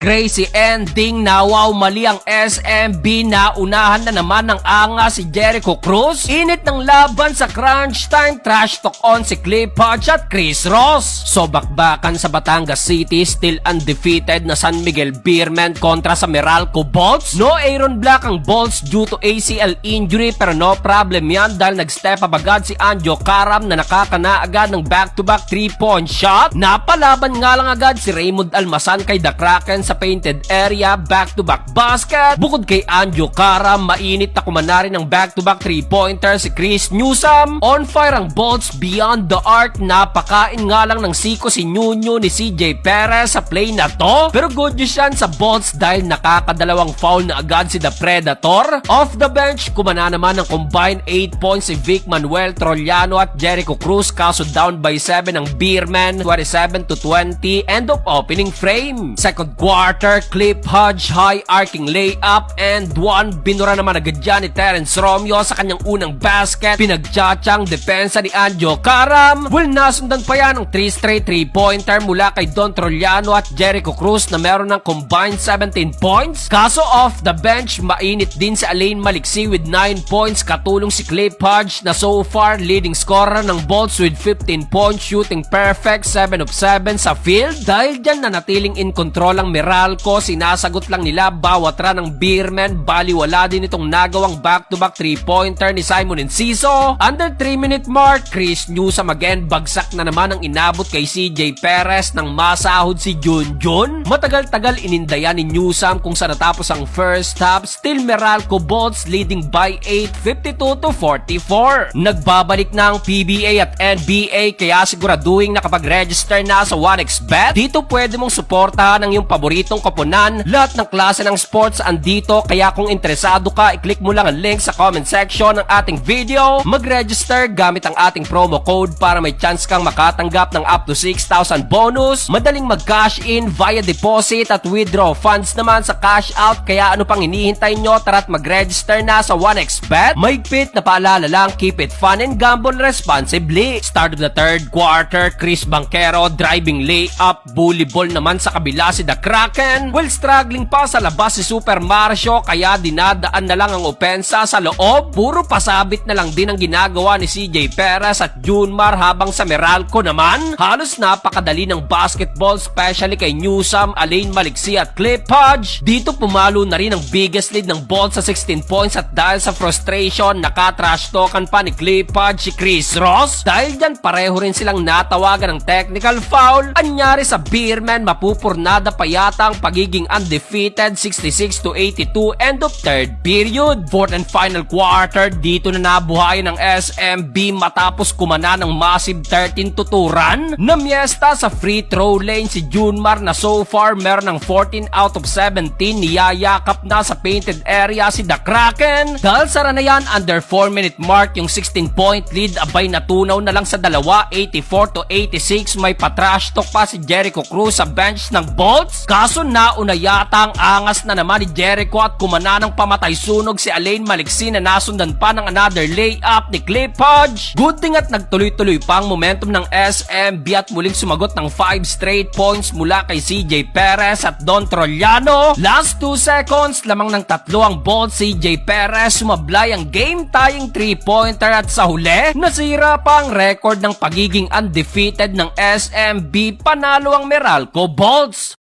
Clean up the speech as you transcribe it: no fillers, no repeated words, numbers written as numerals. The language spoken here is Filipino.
Crazy ending na wow mali ang SMB na unahan na naman ng angas si Jericho Cruz. Init ng laban sa crunch time, trash talk on si Cliff Hodge at Chris Ross. So bakbakan sa Batangas City, still undefeated na San Miguel Beermen kontra sa Meralco Bolts. No Aaron Black ang Bolts due to ACL injury pero no problem yan dahil nag-step up agad si Anjo Karam na nakakana agad ng back-to-back 3-point shot. Napalaban nga lang agad si Raymond Almasan kay The Kraken sa painted area, back-to-back basket. Bukod kay Anjo Karam, mainit na kumana rin ng back-to-back 3-pointer si Chris Newsome. On fire ang Bolts beyond the arc. Napakain nga lang ng siko si Nunyo ni CJ Perez sa play na to. Pero good news yan sa Bolts dahil nakakadalawang foul na agad si The Predator. Off the bench, kumana naman ng combined 8 points si Vic Manuel Trollano at Jericho Cruz, kaso down by 7 ang Beermen, 27-20, end of opening frame. Second quarter, Cliff Hodge high arcing layup and one. Binura naman agad dyan ni Terence Romeo sa kanyang unang basket. Pinagtsatsang depensa ni Anjo Karam. Well, nasundan pa yan ng 3 straight 3-pointer mula kay Don Trollano at Jericho Cruz na meron ng combined 17 points. Kaso off the bench, mainit din si Alain Maliksi with 9 points. Katulong si Cliff Hodge na so far leading scorer ng Bolts with 15 points, shooting perfect, 7 of 7 sa field. Dahil dyan nanatiling in control ang Meralco, sinasagot lang nila bawat run ng Beermen. Baliwala din itong nagawang back-to-back 3-pointer ni Simon Enciso. Under 3-minute mark, Chris Newsome again, bagsak na naman ang inabot kay CJ Perez nang masahod si Junjun. Matagal-tagal inindayan ni Newsome kung saan natapos ang first half. Still Meralco Bolts leading by 8, 52-44. Nagbabalik na ang PBA at NBA kaya siguraduhin na kapag register na sa 1xBet, dito pwede mong suportahan ang iyong paboritong koponan. Lahat ng klase ng sports andito, kaya kung interesado ka, i-click mo lang ang link sa comment section ng ating video. Mag-register gamit ang ating promo code para may chance kang makatanggap ng up to 6,000 bonus. Madaling mag-cash in via deposit at withdraw funds naman sa cash out, kaya ano pang hinihintay nyo? Tara't mag-register na sa 1xBet. Mahigpit na paalala lang, keep it fun and gamble responsibly. Start of the third quarter, Chris Banquero driving layup, bully ball naman sa kabila si The Kraken. Well, struggling pa sa labas si Super Marcio kaya dinadaan na lang ang opensa sa loob. Puro pasabit na lang din ang ginagawa ni CJ Perez at Junmar, habang sa Meralco naman halos napakadali ng basketball, especially kay Newsome, Alain Maliksi at Cliff Hodge. Dito pumalo na rin ang biggest lead ng Bolts sa 16 points at dahil sa frustration, nakatrash talkan pa ni Cliff Hodge si Chris Ross. Dahil dyan pareho rin silang natawagan ng technical foul. Anyari sa Beermen, mapupurnada pa yata ang pagiging undefeated, 66-82, end of third period. Fourth and final quarter, dito na nabuhay ng SMB matapos kumana ng massive 13-2 run. Namiesta sa free throw lane si Junmar na so far meron ng 14 out of 17. Niyayakap na sa painted area si The Kraken. Dahil sara na yan, under 4-minute mark yung 16-point lead, abay natunaw na lang sa dalawa, 84-86. May patrash talk pa si Jericho Cruz sa bench ng Bolts. Kaso nauna yata ang angas na naman ni Jericho at kumana ng pamatay sunog si Alain Maliksi na nasundan pa ng another layup ni Cliff Hodge. Good thing at nagtuloy-tuloy pa ang momentum ng SMB at muling sumagot ng 5 straight points mula kay CJ Perez at Don Trollano. Last 2 seconds lamang ng tatlo ang Bolts, CJ Perez sumablay ang game-tying 3-pointer at sa huli, nasira pa ang record ng pagiging undefeated ng SMB. Panalo ang Meralco Bolts.